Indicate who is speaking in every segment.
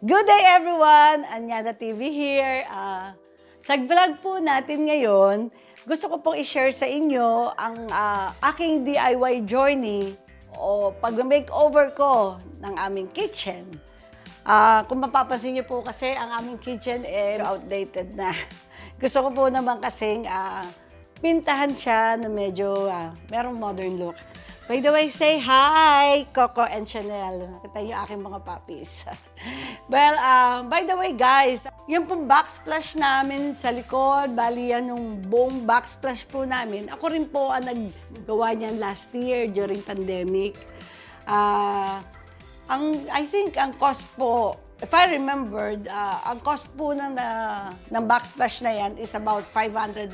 Speaker 1: Good day everyone! AnianaTV here. Sa vlog po natin ngayon, gusto ko pong i-share sa inyo ang aking DIY journey o pag-makeover ko ng aming kitchen. Kung mapapansin niyo po kasi ang aming kitchen outdated na. Gusto ko po naman kasing pintahan siya na medyo merong modern look. By the way, say hi, Coco and Chanel. Nakita niyo aking mga puppies. Well, by the way guys, yung pong backsplash namin sa likod, bali yan yung buong backsplash po namin. Ako rin po ang naggawa niyan last year during pandemic. I think ang cost po, if I remembered, ang cost po ng backsplash na yan is about $500.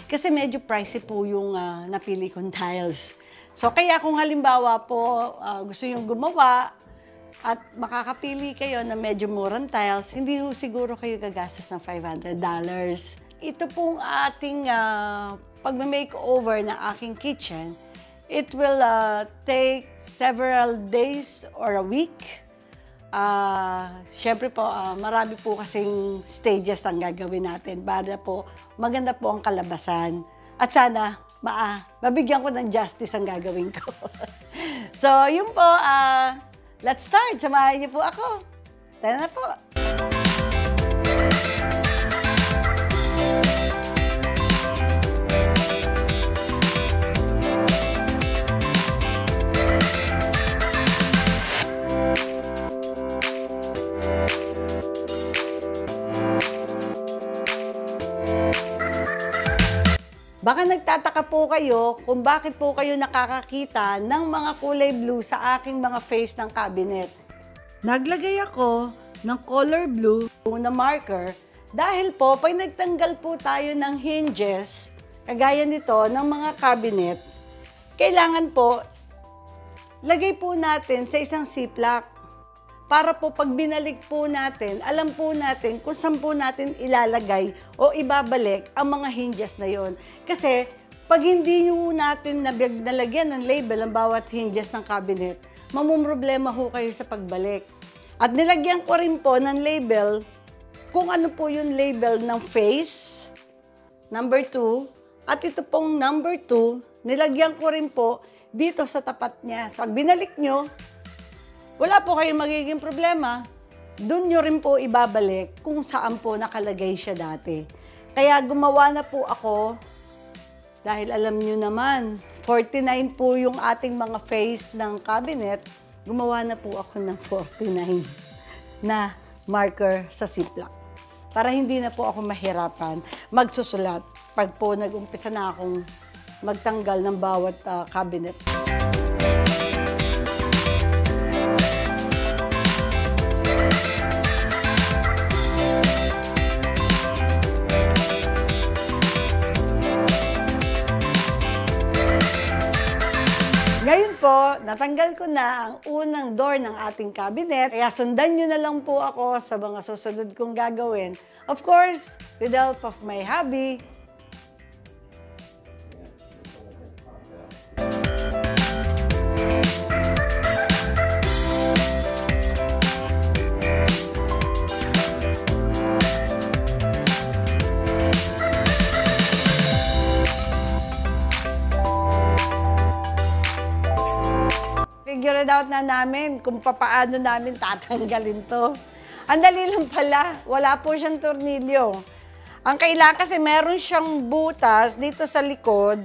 Speaker 1: Kasi medyo pricey po yung napili kong tiles. So, kaya kung halimbawa po gusto yung gumawa at makakapili kayo na medyo murang tiles, hindi ho siguro kayo gagastos ng $500. Ito pong ating pag-makeover ng aking kitchen, it will take several days or a week. Siyempre po, marami po kasing stages ang gagawin natin para po maganda po ang kalabasan. At sana, mabigyan ko ng justice ang gagawin ko. So, yun po, let's start. Samahan niyo po ako. Tara na po. Baka nagtataka po kayo kung bakit po kayo nakakakita ng mga kulay blue sa aking mga face ng cabinet. Naglagay ako ng color blue na marker dahil po pag nagtanggal po tayo ng hinges, kagaya nito ng mga cabinet, kailangan po lagay po natin sa isang ziplock. Para po pag binalik po natin, alam po natin kung saan po natin ilalagay o ibabalik ang mga hinges na yon. Kasi pag hindi nyo natin nalagyan ng label ang bawat hinges ng cabinet, mamumroblema ho kayo sa pagbalik. At nilagyan ko rin po ng label kung ano po yung label ng face, number 2, at ito pong number 2, nilagyan ko rin po dito sa tapat niya. So pag binalik nyo, wala po kayong magiging problema. Doon nyo rin po ibabalik kung saan po nakalagay siya dati. Kaya gumawa na po ako, dahil alam nyo naman, 49 po yung ating mga face ng cabinet, gumawa na po ako ng 49 na marker sa ziplock. Para hindi na po ako mahirapan magsusulat pag po nag-umpisa na akong magtanggal ng bawat cabinet. Ngayon po, natanggal ko na ang unang door ng ating cabinet. Kaya sundan nyo na lang po ako sa mga susunod kong gagawin. Of course, with the help of my hubby. Figure it out na namin kung paano namin tatanggalin to. Ang dali lang pala, wala po siyang tornilyo. Ang kailangan kasi meron siyang butas dito sa likod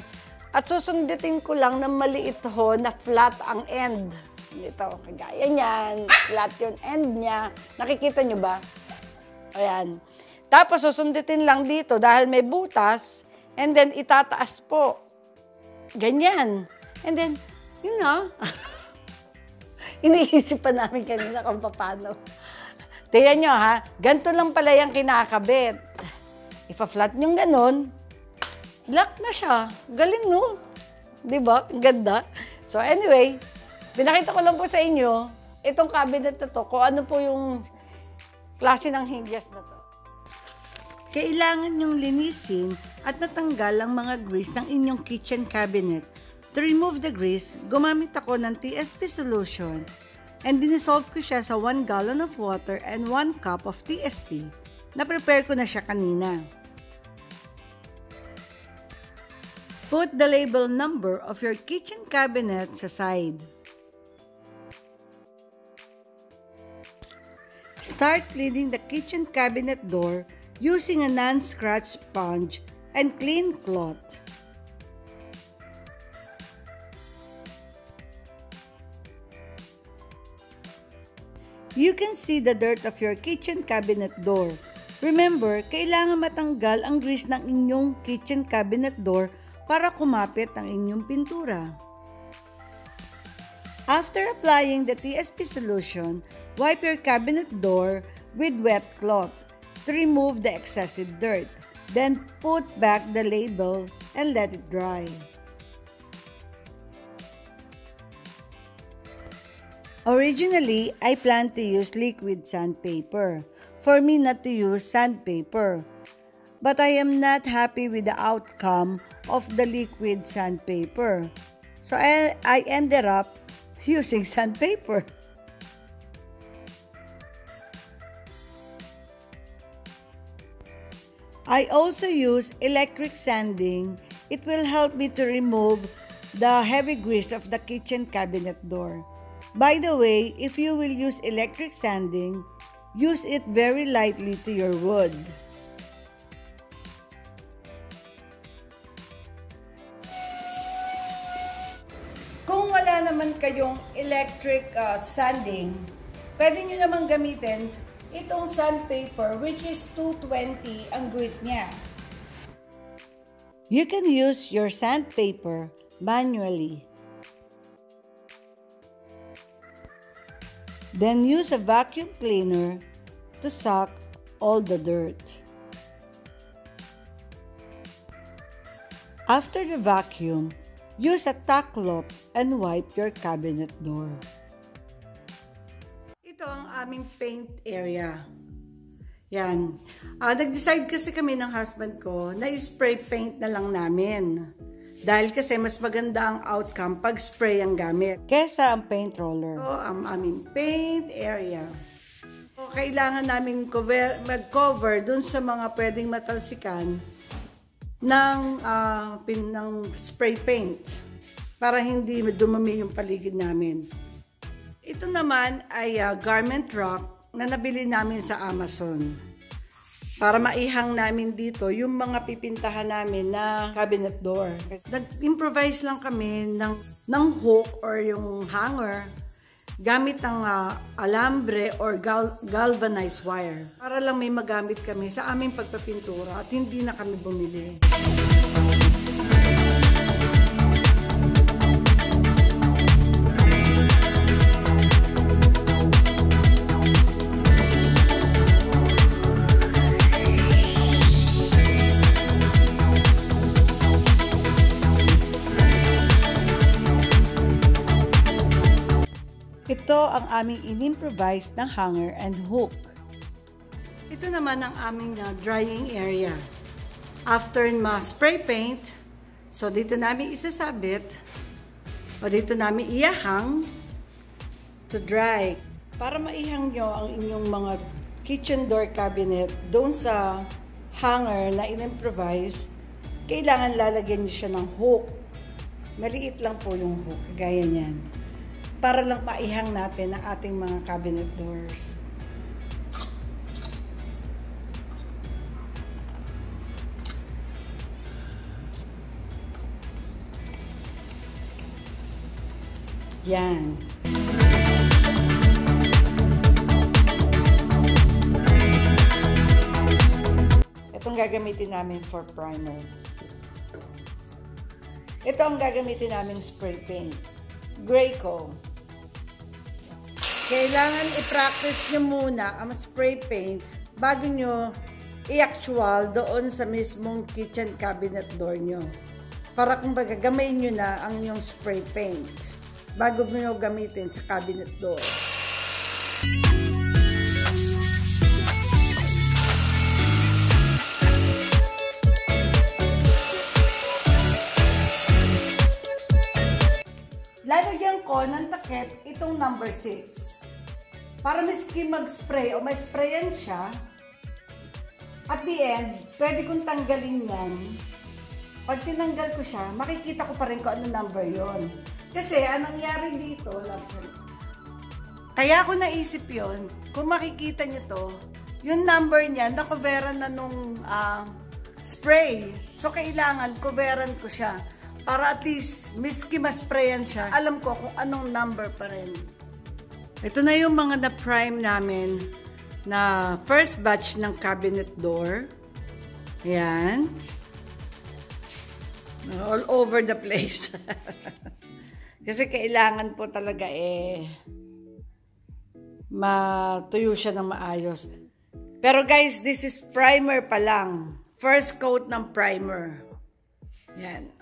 Speaker 1: at susundutin ko lang ng maliit ho na flat ang end. Ito, kagaya niyan, flat yung end niya. Nakikita nyo ba? Ayan. Tapos susundutin lang dito dahil may butas and then itataas po. Ganyan. And then, yun na. Iniisip pa namin kanina kung paano. Tingnan nyo ha, ganito lang pala yung kinakabit. Ipa-flat nyo ganun, lock na siya. Galing no? Diba? Ang ganda. So anyway, pinakita ko lang po sa inyo, itong cabinet na to, kung ano po yung klase ng hinges na to. Kailangan nyong linisin at natanggal ang mga grease ng inyong kitchen cabinet. To remove the grease, gumamit ako ng TSP solution and dinisolve ko siya sa 1 gallon of water and 1 cup of TSP. Na-prepare ko na siya kanina. Put the label number of your kitchen cabinet sa side. Start cleaning the kitchen cabinet door using a non-scratch sponge and clean cloth. You can see the dirt of your kitchen cabinet door. Remember, kailangan matanggal ang grease ng inyong kitchen cabinet door para kumapit ang inyong pintura. After applying the TSP solution, wipe your cabinet door with wet cloth to remove the excessive dirt. Then put back the label and let it dry. Originally, I planned to use liquid sandpaper for me not to use sandpaper. But I am not happy with the outcome of the liquid sandpaper. So I ended up using sandpaper. I also use electric sanding. It will help me to remove the heavy grease of the kitchen cabinet door. By the way, if you will use electric sanding, use it very lightly to your wood. Kung wala naman kayong electric sanding, pwede nyo naman gamitin itong sandpaper, which is 220 ang grit niya. You can use your sandpaper manually. Then use a vacuum cleaner to suck all the dirt. After the vacuum, use a tack cloth and wipe your cabinet door. Ito ang aming paint area. Yan. Nag-decide kasi kami ng husband ko na spray paint na lang namin. Dahil kasi mas maganda ang outcome pag spray ang gamit kesa ang paint roller. So, ang aming paint area. So, kailangan namin mag-cover dun sa mga pwedeng matalsikan ng spray paint para hindi dumami yung paligid namin. Ito naman ay garment rack na nabili namin sa Amazon para maihang namin dito yung mga pipintahan namin na cabinet door. Nag-improvise lang kami ng hook or yung hanger gamit ng alambre or galvanized wire para lang may magamit kami sa aming pagpapintura at hindi na kami bumili. Ito ang aming in-improvise na hanger and hook. Ito naman ang aming drying area. After ma-spray paint, so dito namin isasabit o dito namin iyahang to dry. Para maihang nyo ang inyong mga kitchen door cabinet doon sa hanger na in-improvise, kailangan lalagyan nyo siya ng hook. Maliit lang po yung hook, gaya niyan. Para lang maihang natin ang ating mga cabinet doors. Yan. Itong gagamitin namin for primer. Ito ang gagamitin namin spray paint. Graco. Kailangan i-practice nyo muna ang spray paint bago nyo i-actual doon sa mismong kitchen cabinet door nyo. Para kumbaga gamayin nyo na ang inyong spray paint bago nyo gamitin sa cabinet door. Lalagyan ko ng takip itong number 6. para miski mag-spray o may sprayan siya, at the end, pwede kong tanggalin yan. Pag tinanggal ko siya, makikita ko pa rin kung ano number yon. Kasi, anong nangyari dito, kaya ako naisip yon, kung makikita nyo to, yung number niya, nakoveran na nung spray. So, kailangan coveran ko siya. Para at least, miski ma-sprayan siya, alam ko kung anong number pa rin. Ito na yung mga na-prime namin na first batch ng cabinet door. Ayan. All over the place. Kasi kailangan po talaga matuyo siya ng maayos. Pero guys, this is primer pa lang. First coat ng primer. Yan.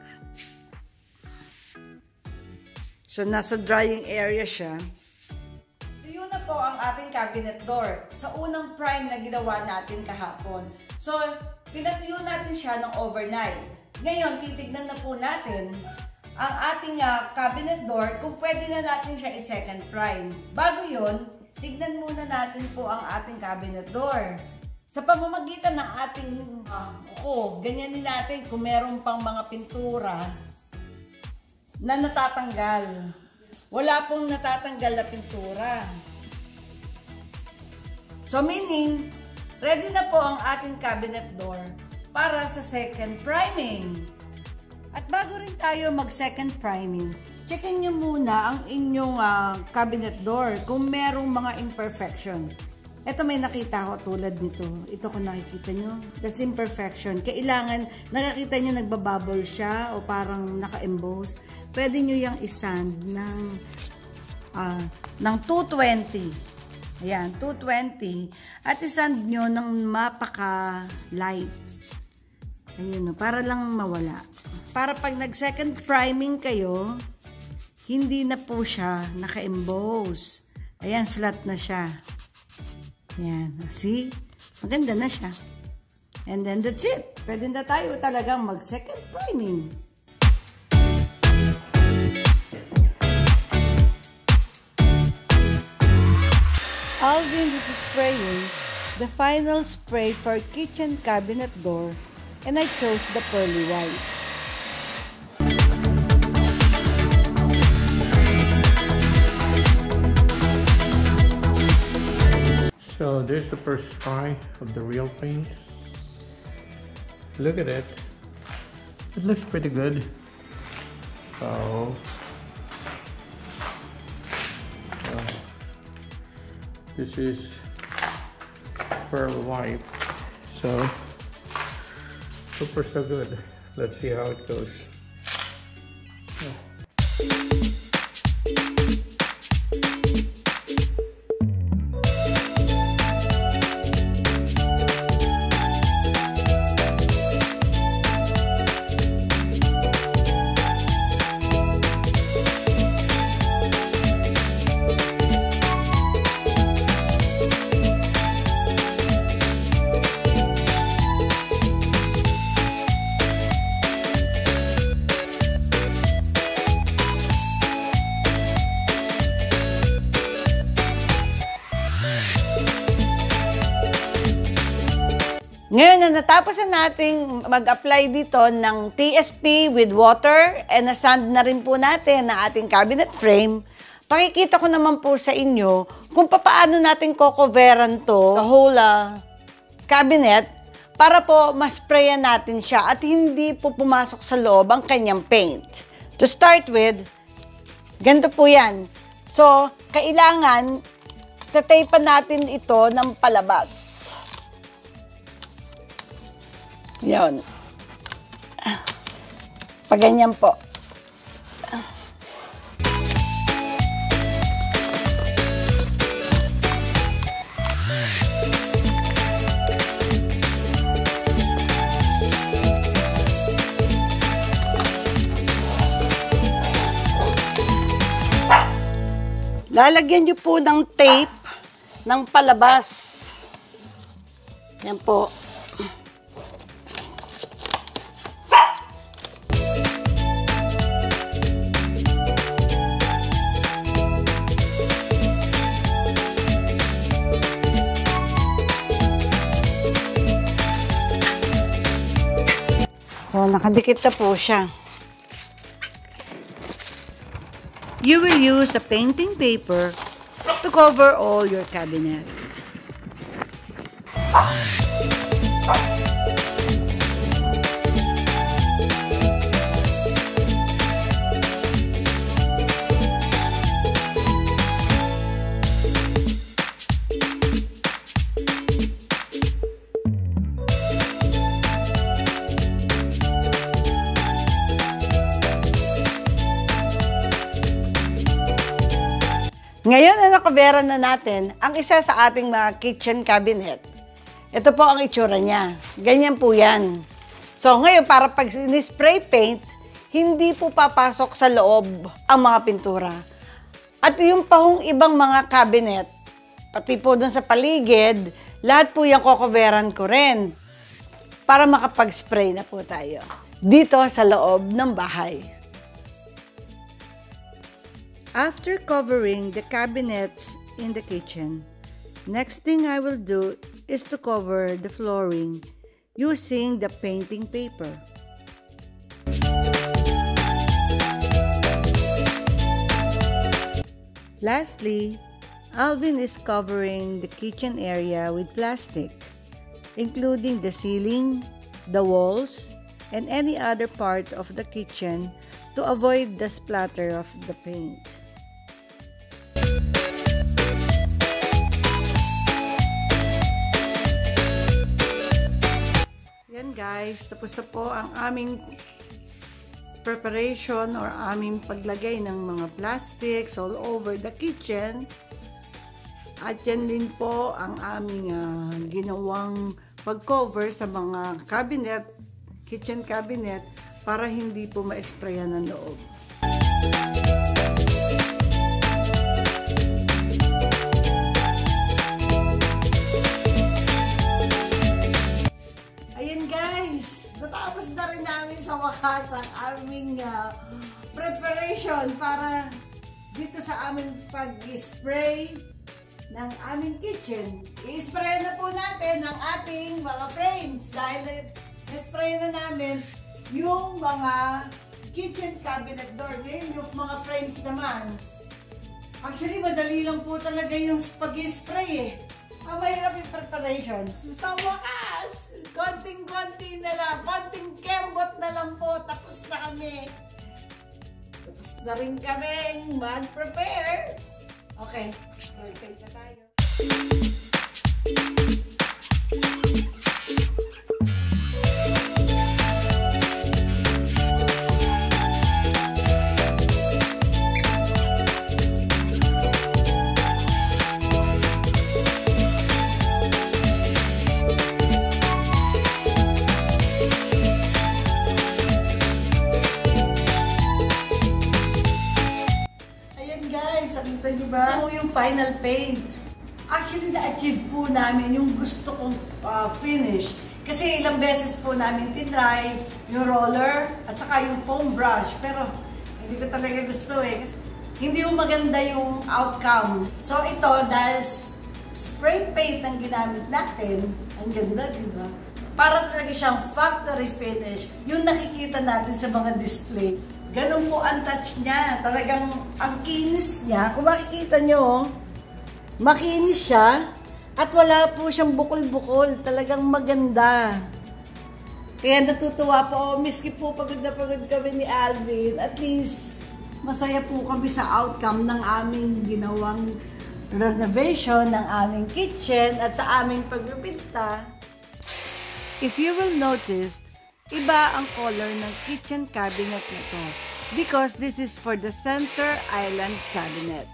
Speaker 1: So, nasa drying area siya. So, yun na po ang ating cabinet door. Sa unang prime na ginawa natin kahapon. So, pinatuyo natin siya ng overnight. Ngayon, titignan na po natin ang ating cabinet door kung pwede na natin siya i-second prime. Bago yun, tignan muna natin po ang ating cabinet door. Sa pamamagitan ng ating ganyan din natin kung meron pang mga pintura na natatanggal. Wala pong natatanggal na pintura. So meaning, ready na po ang ating cabinet door para sa second priming. At bago rin tayo mag-second priming, checkin nyo muna ang inyong cabinet door kung merong mga imperfection. Ito may nakita ko tulad nito. Ito kung nakikita nyo, that's imperfection. Kailangan, nakikita nyo nagbabubble siya o parang naka-emboss. Pwede nyo yung isand ng 220. Ayan, 220. At isand nyo ng mapaka-light. Ayun, para lang mawala. Para pag nag-second priming kayo, hindi na po siya naka-emboss. Ayan, flat na siya. Ayan, see? Maganda na siya. And then that's it. Pwede na tayo talagang mag-second priming. Alvin is spraying the final spray for kitchen cabinet door, and I chose the Pearly White.
Speaker 2: So this is the first try of the real paint. Look at it. It looks pretty good. So this is Pearly White. So so good. Let's see how it goes.
Speaker 1: Ngayon na natapos na nating mag-apply dito ng TSP with water and nasand na rin po natin na ating cabinet frame, pakikita ko naman po sa inyo kung paano natin cocoveran to, the whole cabinet, para po masprayan natin siya at hindi po pumasok sa loob ang kanyang paint. To start with, ganito po yan. So, kailangan tataypan natin ito ng palabas. Yun. Paganyan po. Lalagyan niyo po ng tape ng palabas. Yan po. nakadikit na po siya. You will use a painting paper to cover all your cabinets. Ngayon na nakabera na natin ang isa sa ating mga kitchen cabinet. Ito po ang itsura niya. Ganyan po yan. So ngayon, para pag spray paint, hindi po papasok sa loob ang mga pintura. At yung pahong ibang mga cabinet, pati po dun sa paligid, lahat po yung kokoveran ko rin para makapag-spray na po tayo dito sa loob ng bahay. After covering the cabinets in the kitchen, next thing I will do is to cover the flooring using the painting paper. Lastly, Alvin is covering the kitchen area with plastic, including the ceiling, the walls, and any other part of the kitchen to avoid the splatter of the paint. Yan guys, tapos na po ang aming preparation or aming paglagay ng mga plastics all over the kitchen. At yan din po ang aming ginawang pag-cover sa mga cabinet, kitchen cabinet, para hindi po ma-sprayan ng loob. Ayan guys, natapos na rin namin sa wakas ang aming preparation para dito sa aming pag-spray ng aming kitchen. I-spray na po natin ang ating mga frames dahil i-spray na namin yung mga kitchen cabinet door. Ngayon, yung mga frames naman. Actually, madali lang po talaga yung pag-spray eh. Ang mahirap yung preparation. Sa wakas, konting-konti na lang, konting kembot na lang po, tapos na kami. Tapos na rin kami mag-prepare. Okay, spray na tayo. Ito yung final paint. Actually, na-achieve po namin yung gusto kong finish. Kasi ilang beses po namin tinry yung roller at saka yung foam brush. Pero hindi ko talaga gusto eh. Kasi hindi yung maganda yung outcome. So ito, dahil spray paint ang ginamit natin, ang ganda, di ba? Para talaga siyang factory finish. Yung nakikita natin sa mga display. Ganun po ang touch niya. Talagang ang kinis niya. Kung makikita nyo, makinis siya at wala po siyang bukol-bukol. Talagang maganda. Kaya natutuwa po. Miski po pagod na pagod kami ni Alvin. At least, masaya po kami sa outcome ng aming ginawang renovation ng aming kitchen at sa aming pagpipinta. If you will notice, iba ang color ng kitchen cabinet nito because this is for the center island cabinet.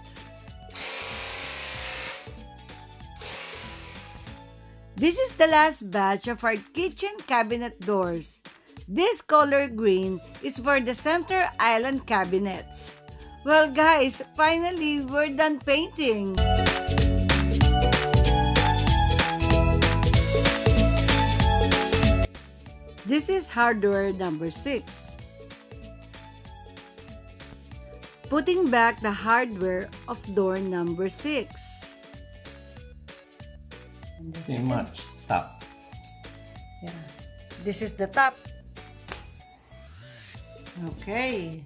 Speaker 1: This is the last batch of our kitchen cabinet doors. This color green is for the center island cabinets. Well guys, finally we're done painting. This is hardware number 6. Putting back the hardware of door number 6.
Speaker 2: Pretty much top.
Speaker 1: Yeah. This is the top. Okay.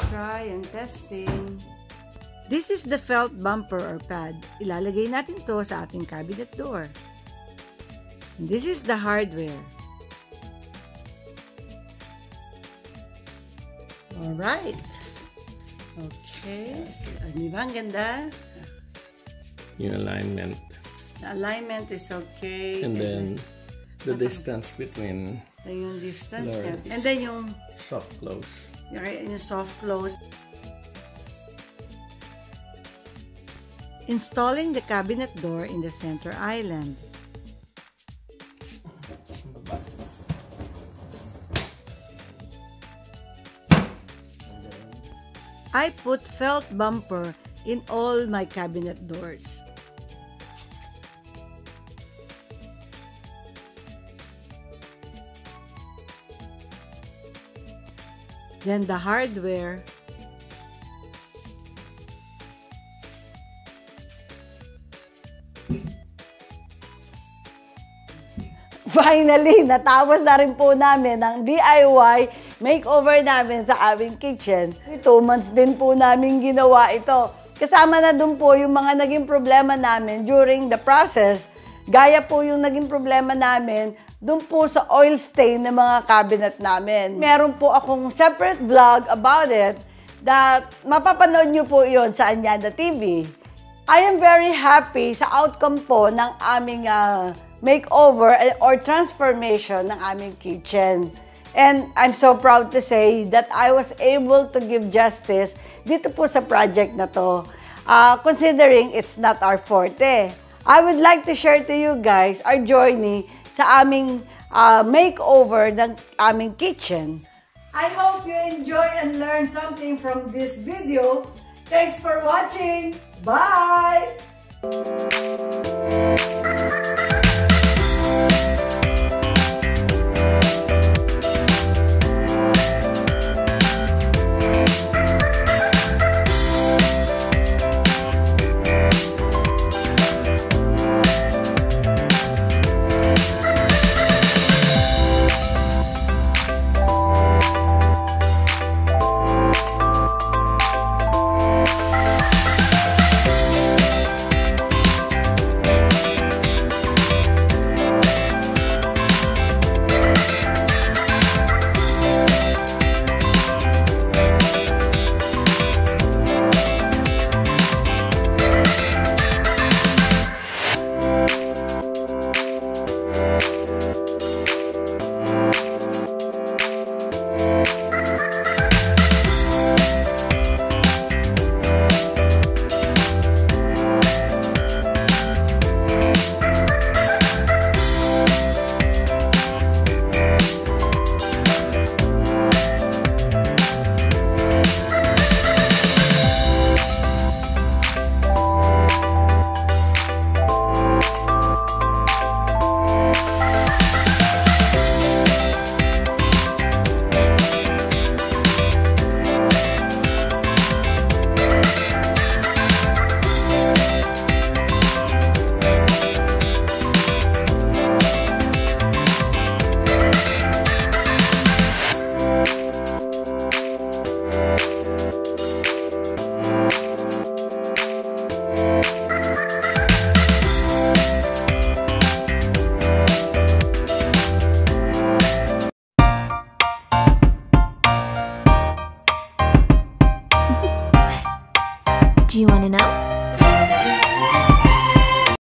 Speaker 1: Try and testing. This is the felt bumper or pad. Ilalagay natin to sa ating cabinet door. This is the hardware. Alright. Okay. Di ba ang ganda?
Speaker 2: Yung alignment.
Speaker 1: The alignment is okay.
Speaker 2: And then the distance between
Speaker 1: yung distance
Speaker 2: Lord.
Speaker 1: yan. And then yung
Speaker 2: soft close.
Speaker 1: yung soft close. Installing the cabinet door in the center island. I put felt bumper in all my cabinet doors. Then the hardware. Finally, natapos na rin po namin ang DIY makeover namin sa aming kitchen. 2 months din po namin ginawa ito. Kasama na dun po yung mga naging problema namin during the process. Gaya po yung naging problema namin dun po sa oil stain ng mga cabinet namin. Meron po akong separate vlog about it that mapapanood nyo po yon sa AnianaTV. I am very happy sa outcome po ng aming makeover or transformation ng aming kitchen. And I'm so proud to say that I was able to give justice dito po sa project na to, considering it's not our forte. I would like to share to you guys our journey sa aming makeover ng aming kitchen. I hope you enjoy and learn something from this video. Thanks for watching. Bye!
Speaker 3: Do you want to know?